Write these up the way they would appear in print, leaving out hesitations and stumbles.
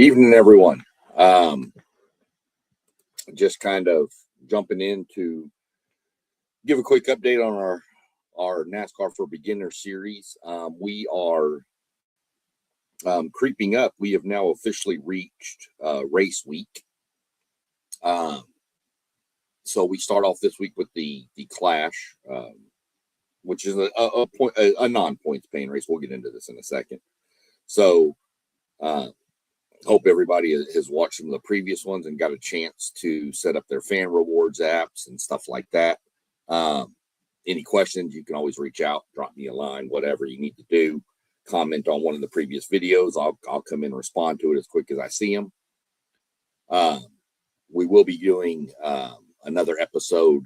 Evening, everyone. Just kind of jumping in to give a quick update on our NASCAR for Beginner series. We are creeping up. We have now officially reached race week. So we start off this week with the Clash, which is a non-points paying race. We'll get into this in a second. So hope everybody has watched some of the previous ones and got a chance to set up their fan rewards apps and stuff like that. Any questions, you can always reach out, drop me a line, whatever you need to do. Comment on one of the previous videos. I'll come in and respond to it as quick as I see them. We will be doing another episode.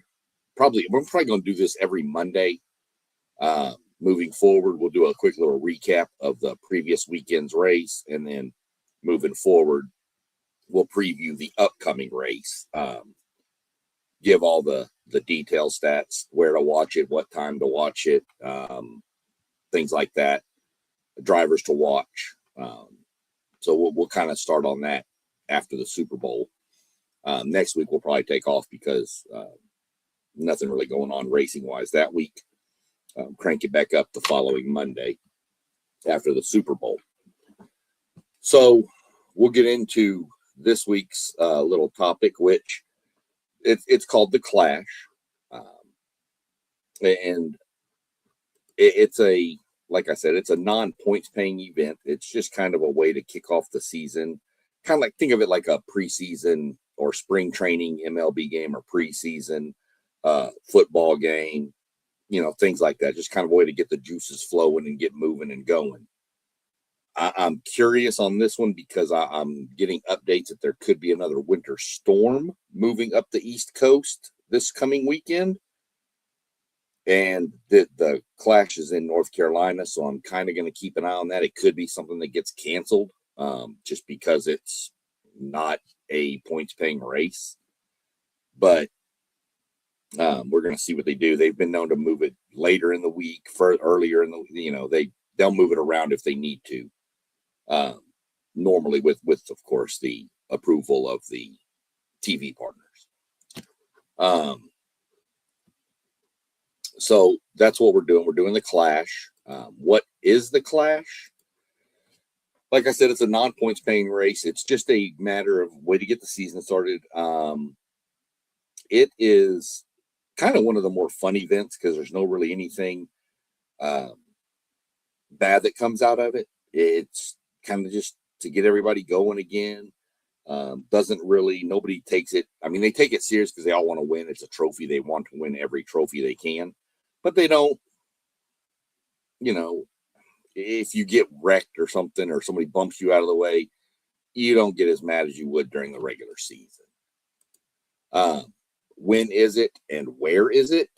We're probably going to do this every Monday. Moving forward, we'll do a quick little recap of the previous weekend's race, and then moving forward, we'll preview the upcoming race. Give all the detail stats, where to watch it, what time to watch it, things like that, drivers to watch. So we'll kind of start on that after the Super Bowl. Next week, we'll probably take off because nothing really going on racing-wise that week. Crank it back up the following Monday after the Super Bowl. So we'll get into this week's little topic, which it's called the Clash. And it's like I said, it's a non-points paying event. It's just kind of a way to kick off the season. Kind of like, think of it like a preseason or spring training MLB game or preseason football game, things like that. Just kind of a way to get the juices flowing and get moving and going. I'm curious on this one because I'm getting updates that there could be another winter storm moving up the East Coast this coming weekend. And the Clash is in North Carolina, so I'm kind of going to keep an eye on that. It could be something that gets canceled just because it's not a points-paying race. But we're going to see what they do. They've been known to move it later in the week, earlier in the, they'll move it around if they need to. Normally with of course the approval of the TV partners. So that's what we're doing. We're doing the Clash. What is the Clash? Like I said, it's a non-points paying race. It's just a matter of way to get the season started. It is kind of one of the more fun events because there's no really anything bad that comes out of it. It's kind of just to get everybody going again. Nobody takes it. I mean, they take it serious because they all want to win. It's a trophy. They want to win every trophy they can, but they don't, if you get wrecked or something, or somebody bumps you out of the way, you don't get as mad as you would during the regular season. When is it and where is it?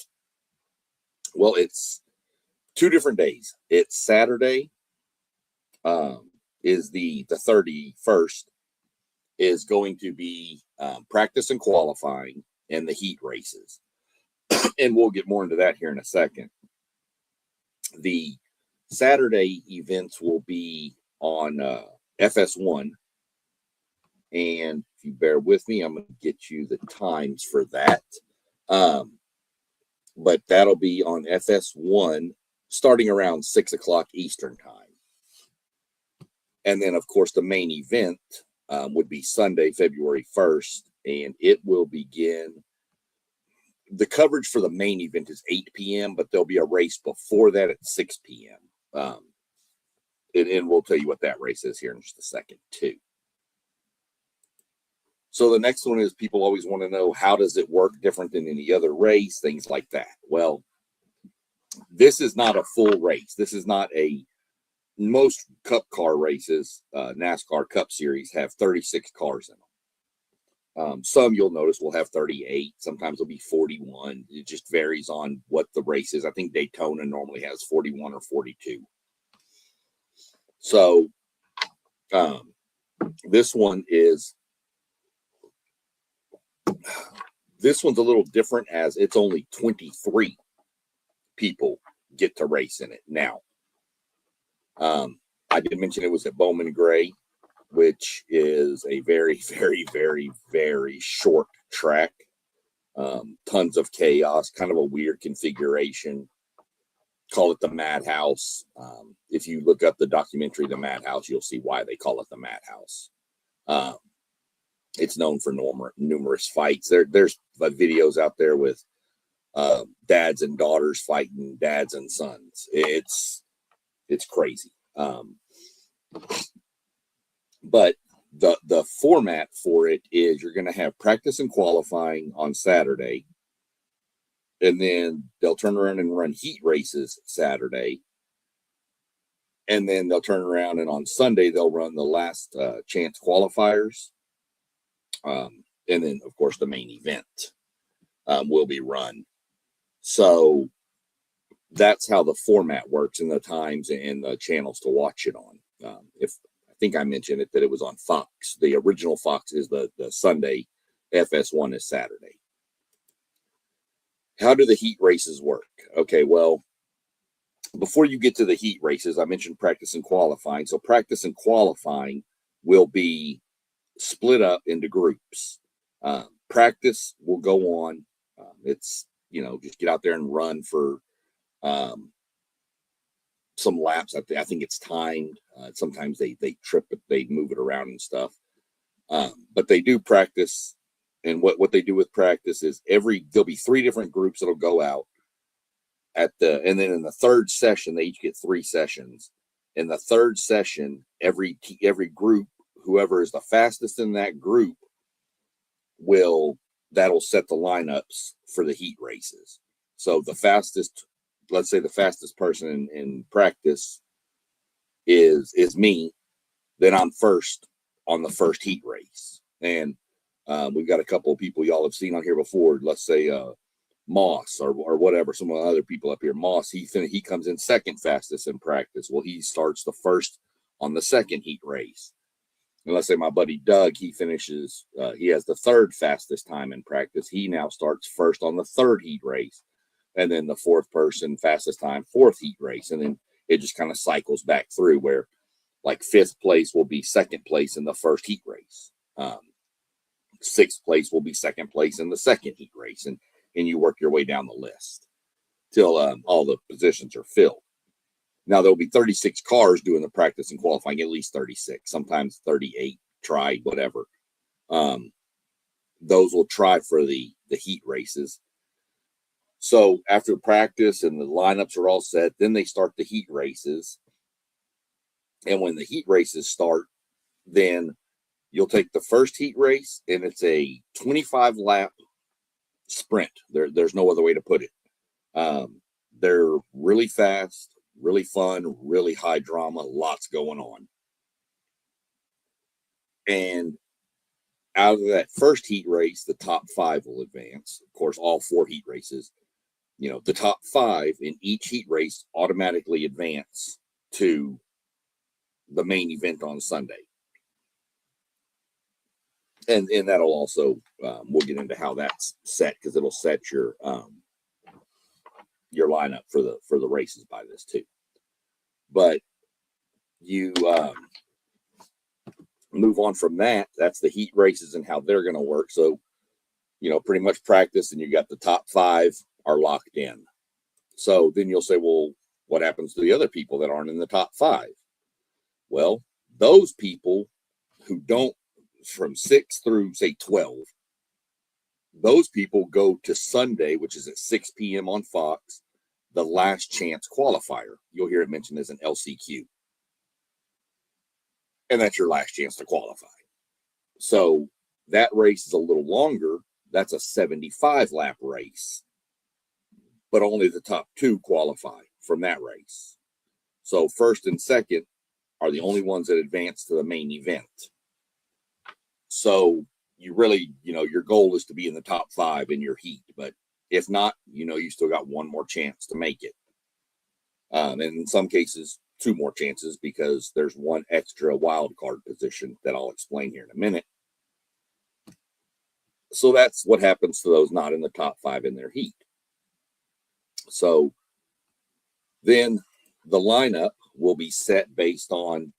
Well, it's 2 different days. It's Saturday, is the 31st, is going to be practice and qualifying and the heat races. And we'll get more into that here in a second. The Saturday events will be on FS1. And if you bear with me, I'm going to get you the times for that. But that'll be on FS1 starting around 6 o'clock Eastern time. And then, of course, the main event would be Sunday, February 1st, and it will begin. The coverage for the main event is 8 p.m., but there'll be a race before that at 6 p.m. And we'll tell you what that race is here in just a second, too. So the next one is people always want to know, how does it work different than any other race, things like that. Well, this is not a full race. This is not most Cup car races, NASCAR Cup Series, have 36 cars in them. Some you'll notice will have 38. Sometimes it'll be 41. It just varies on what the race is. I think Daytona normally has 41 or 42. So this one's a little different, as it's only 23 people get to race in it now. I did mention it was at Bowman Gray. which is a very, very, very, very short track. Tons of chaos, kind of a weird configuration. Call it the Madhouse. If you look up the documentary, The Madhouse, you'll see why they call it the Madhouse. It's known for numerous fights. There's videos out there with dads and daughters fighting dads and sons. It's crazy. But the format for it is you're going to have practice and qualifying on Saturday, and then they'll turn around and run heat races Saturday, and then they'll turn around and on Sunday they'll run the last chance qualifiers, and then of course the main event will be run. So that's how the format works, and the times and the channels to watch it on. If I think I mentioned it that it was on Fox. The original Fox is the Sunday. FS1 is Saturday. How do the heat races work? Okay, well, before you get to the heat races, I mentioned practice and qualifying. So practice and qualifying will be split up into groups. Practice will go on. It's, just get out there and run for some laps. I think it's timed. Sometimes they trip it, they move it around and stuff. But they do practice. And what they do with practice is there'll be 3 different groups that'll go out and then in the third session, they each get 3 sessions. In the third session, every group, whoever is the fastest in that group, that'll set the lineups for the heat races. So let's say the fastest person in practice is me, then I'm first on the first heat race. And we've got a couple of people y'all have seen on here before. Let's say Moss or whatever, some of the other people up here. Moss, he comes in second fastest in practice. Well, he starts the first on the second heat race. And let's say my buddy Doug, he finishes, he has the third fastest time in practice. He now starts first on the third heat race. And then the fourth person, fastest time, fourth heat race. And then it just kind of cycles back through where like 5th place will be second place in the first heat race. 6th place will be second place in the second heat race. And you work your way down the list till all the positions are filled. Now, there'll be 36 cars doing the practice and qualifying, at least 36, sometimes 38, try, whatever. Those will try for the heat races. So after practice and the lineups are all set, then they start the heat races. And when the heat races start, then you'll take the first heat race, and it's a 25-lap sprint. There's no other way to put it. They're really fast, really fun, really high drama, lots going on. And out of that first heat race, the top 5 will advance. Of course, all 4 heat races. The top 5 in each heat race automatically advance to the main event on Sunday. And that'll also, we'll get into how that's set, because it'll set your lineup for the races by this too. But you move on from that. That's the heat races and how they're going to work. So, pretty much practice, and you got the top 5 are locked in. So then you'll say, well, what happens to the other people that aren't in the top 5? Well, those people who don't, from 6 through say 12, those people go to Sunday, which is at 6 p.m. on Fox, the last chance qualifier. You'll hear it mentioned as an LCQ. And that's your last chance to qualify. So that race is a little longer. That's a 75-lap race. But only the top 2 qualify from that race. So first and second are the only ones that advance to the main event. So you really, your goal is to be in the top 5 in your heat. But if not, you still got one more chance to make it. And in some cases, 2 more chances, because there's one extra wild card position that I'll explain here in a minute. So that's what happens to those not in the top 5 in their heat. So then the lineup will be set based on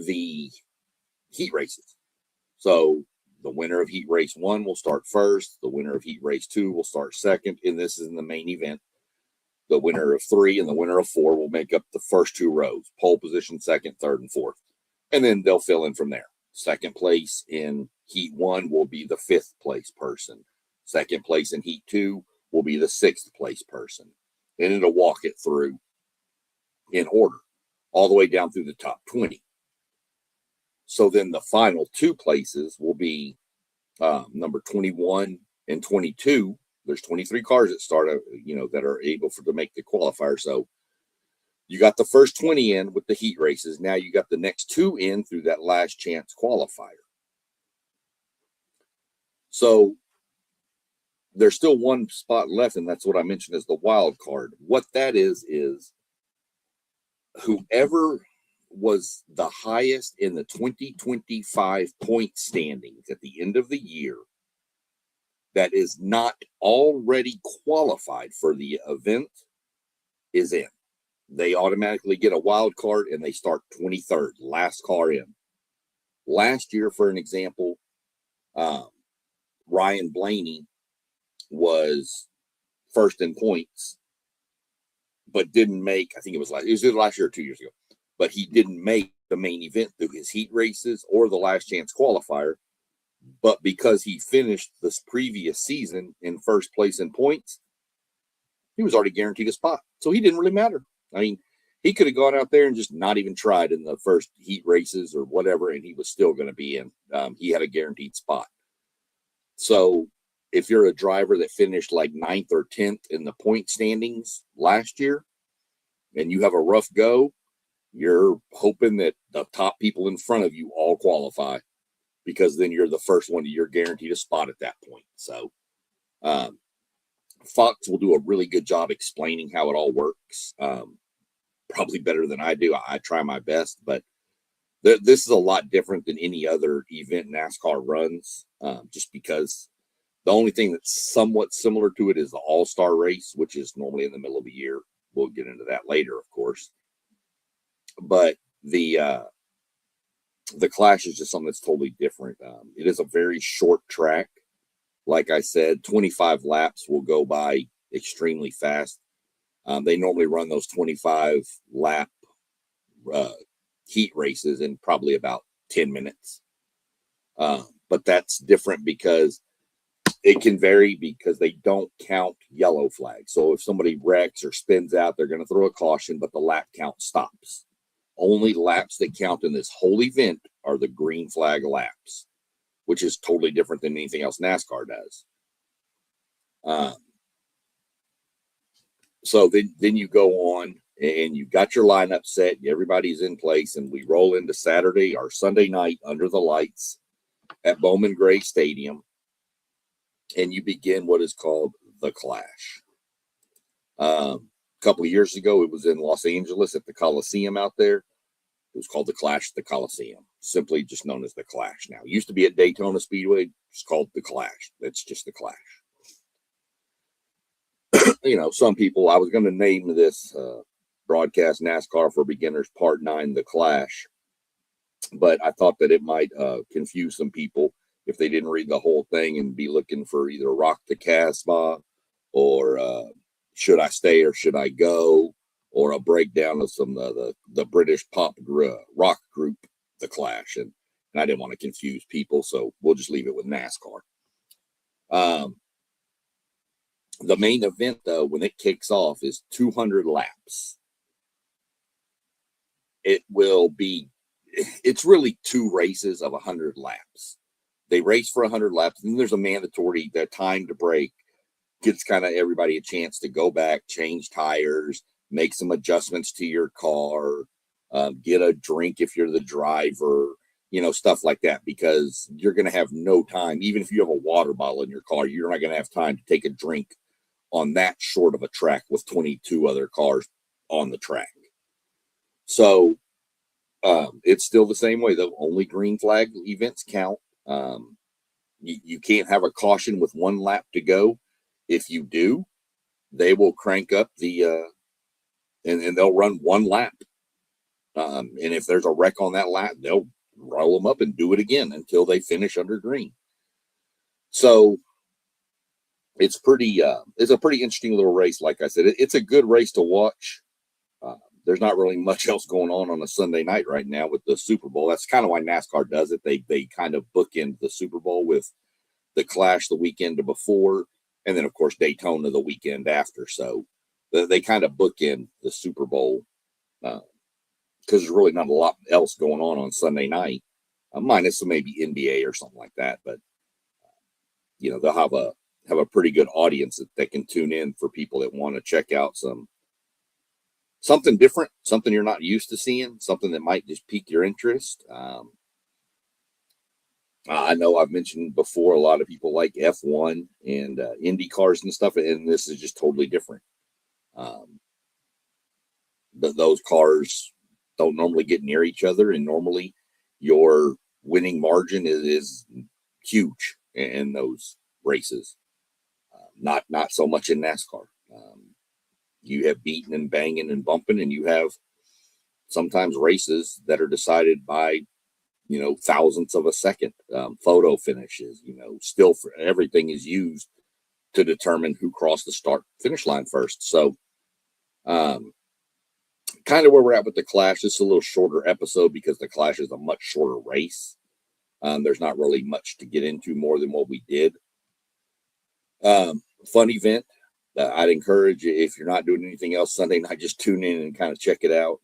the heat races. So the winner of heat race 1 will start first. The winner of heat race 2 will start second. And this is in the main event. The winner of 3 and the winner of 4 will make up the first 2 rows, pole position, second, third, and fourth. And then they'll fill in from there. Second place in heat 1 will be the 5th place person. Second place in heat 2 will be the 6th place person. And it'll walk it through in order, all the way down through the top 20. So then the final 2 places will be number 21 and 22. There's 23 cars that start, that are able to make the qualifier. So you got the first 20 in with the heat races. Now you got the next 2 in through that last chance qualifier. So there's still 1 spot left, and that's what I mentioned as the wild card. What that is whoever was the highest in the 2025 point standings at the end of the year that is not already qualified for the event is in. They automatically get a wild card and they start 23rd, last car in. Last year, for an example, Ryan Blaney was first in points, but didn't make, I think it was last year or 2 years ago, but he didn't make the main event through his heat races or the last chance qualifier. But because he finished this previous season in first place in points, he was already guaranteed a spot. So he didn't really matter. I mean, he could have gone out there and just not even tried in the first heat races or whatever, and he was still going to be in. He had a guaranteed spot. So if you're a driver that finished like 9th or 10th in the point standings last year and you have a rough go, you're hoping that the top people in front of you all qualify, because then you're the first one, you're guaranteed a spot at that point. So Fox will do a really good job explaining how it all works. Probably better than I do. I try my best, but this is a lot different than any other event NASCAR runs, just because the only thing that's somewhat similar to it is the All-Star race, which is normally in the middle of the year. We'll get into that later, of course. But the Clash is just something that's totally different. It is a very short track. Like I said, 25 laps will go by extremely fast. They normally run those 25 lap heat races in probably about 10 minutes. But that's different because it can vary because they don't count yellow flags. So if somebody wrecks or spins out, they're going to throw a caution, but the lap count stops. Only laps that count in this whole event are the green flag laps, which is totally different than anything else NASCAR does. So then you go on and you've got your lineup set. Everybody's in place, and we roll into Saturday or Sunday night under the lights at Bowman Gray Stadium, and you begin what is called the Clash. A couple of years ago, it was in Los Angeles at the Coliseum out there. It was called the Clash at the Coliseum, simply just known as the Clash now. It used to be at Daytona Speedway. It's called the Clash. That's just the Clash. Some people, I was going to name this broadcast NASCAR for Beginners Part 9, the Clash, but I thought that it might confuse some people if they didn't read the whole thing and be looking for either Rock the Casbah or Should I Stay or Should I Go, or a breakdown of some the British pop rock group, the Clash, and I didn't want to confuse people, so we'll just leave it with NASCAR. The main event, though, when it kicks off, is 200 laps. It's really 2 races of 100 laps. They race for 100 laps, and then there's a mandatory time to break. Gives kind of everybody a chance to go back, change tires, make some adjustments to your car, get a drink if you're the driver, stuff like that, because you're going to have no time. Even if you have a water bottle in your car, you're not going to have time to take a drink on that short of a track with 22 other cars on the track. So it's still the same way, though. Only green flag events count. You can't have a caution with 1 lap to go. If you do, they will crank up the and they'll run 1 lap And if there's a wreck on that lap, they'll roll them up and do it again until they finish under green. So it's it's a pretty interesting little race. Like I said, it's a good race to watch. There's not really much else going on a Sunday night right now with the Super Bowl. That's kind of why NASCAR does it. They kind of bookend the Super Bowl with the Clash the weekend before, and then of course Daytona the weekend after. So they kind of bookend the Super Bowl because there's really not a lot else going on Sunday night, minus maybe NBA or something like that. But they'll have a pretty good audience that can tune in for people that want to check out something different, something you're not used to seeing, something that might just pique your interest. I know I've mentioned before, a lot of people like F1 and Indy cars and stuff, and this is just totally different. But those cars don't normally get near each other, and normally your winning margin is huge in those races. Not so much in NASCAR. You have beating and banging and bumping, and you have sometimes races that are decided by thousandths of a second, photo finishes, still for everything is used to determine who crossed the start finish line first. So kind of where we're at with the Clash. It's a little shorter episode because the Clash is a much shorter race. There's not really much to get into more than what we did. Fun event. I'd encourage you, if you're not doing anything else Sunday night, just tune in and kind of check it out.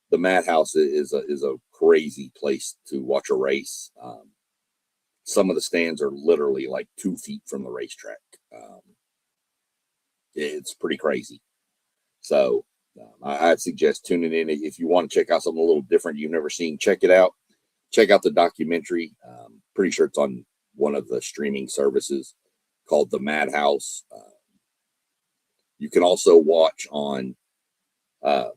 The Madhouse is a crazy place to watch a race. Some of the stands are literally like 2 feet from the racetrack. It's pretty crazy. So I'd suggest tuning in. If you want to check out something a little different you've never seen, check it out. Check out the documentary. Pretty sure it's on one of the streaming services called The Madhouse. You can also watch on, I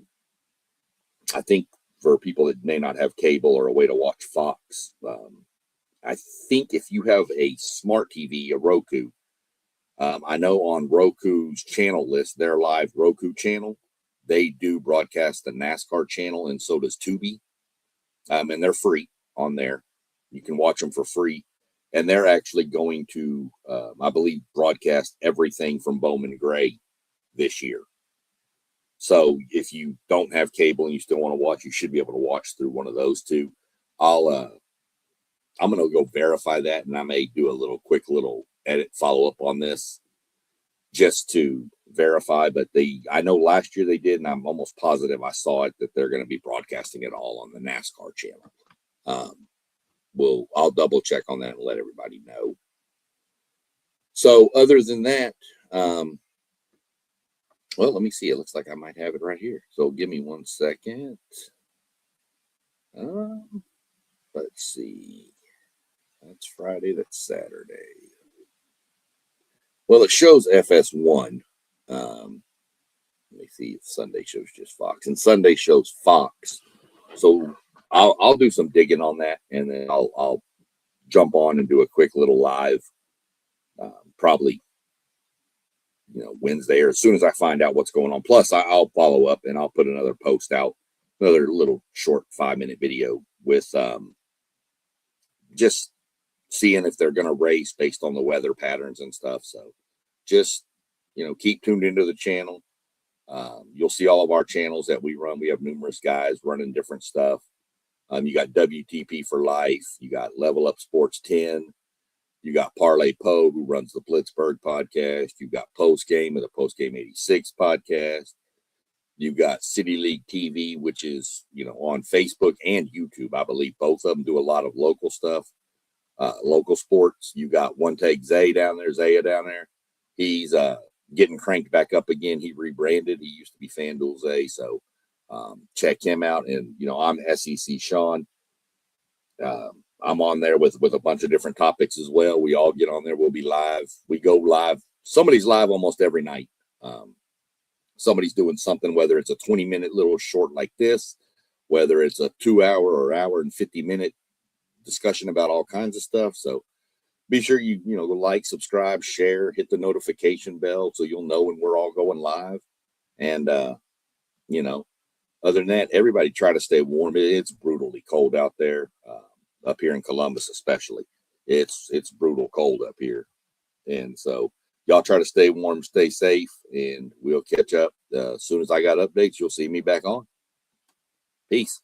think for people that may not have cable or a way to watch Fox, I think if you have a smart TV, a Roku, I know on Roku's channel list, their live Roku channel, they do broadcast the NASCAR channel, and so does Tubi. And they're free on there. You can watch them for free. And they're actually going to, I believe, broadcast everything from Bowman Gray this year. So if you don't have cable and you still want to watch, you should be able to watch through one of those two. I'm going to go verify that, and I may do a quick little edit follow up on this just to verify. But I know last year they did, and I'm almost positive I saw it, that they're going to be broadcasting it all on the NASCAR channel. I'll double check on that and let everybody know. So other than that, well, let me see. It looks like I might have it right here. So give me 1 second. Let's see. That's Friday. That's Saturday. Well, it shows FS1. Let me see if Sunday shows just Fox. And Sunday shows Fox. So I'll do some digging on that, and then I'll jump on and do a quick little live, probably Wednesday, or as soon as I find out what's going on. Plus, I'll follow up and I'll put another post out, another little short 5-minute video with just seeing if they're going to race based on the weather patterns and stuff. So just, keep tuned into the channel. You'll see all of our channels that we run. We have numerous guys running different stuff. You got WTP for Life. You got Level Up Sports 10. You got Parlay Poe, who runs the Blitzburg podcast. You got Post Game of the Post Game 86 podcast. You got City League TV, which is, on Facebook and YouTube. I believe both of them do a lot of local stuff, local sports. You got One Take Zaya down there. He's getting cranked back up again. He rebranded. He used to be FanDuel Zay. So check him out. And, I'm SEC Sean. I'm on there with a bunch of different topics as well. We all get on there. We'll be live. We go live. Somebody's live almost every night. Somebody's doing something, whether it's a 20-minute little short like this, whether it's a 2-hour or hour and 50-minute discussion about all kinds of stuff. So be sure you like, subscribe, share, hit the notification bell so you'll know when we're all going live. And Other than that, everybody try to stay warm. It's brutally cold out there, up here in Columbus especially. It's brutal cold up here. And so y'all try to stay warm, stay safe, and we'll catch up. As soon as I got updates, you'll see me back on. Peace.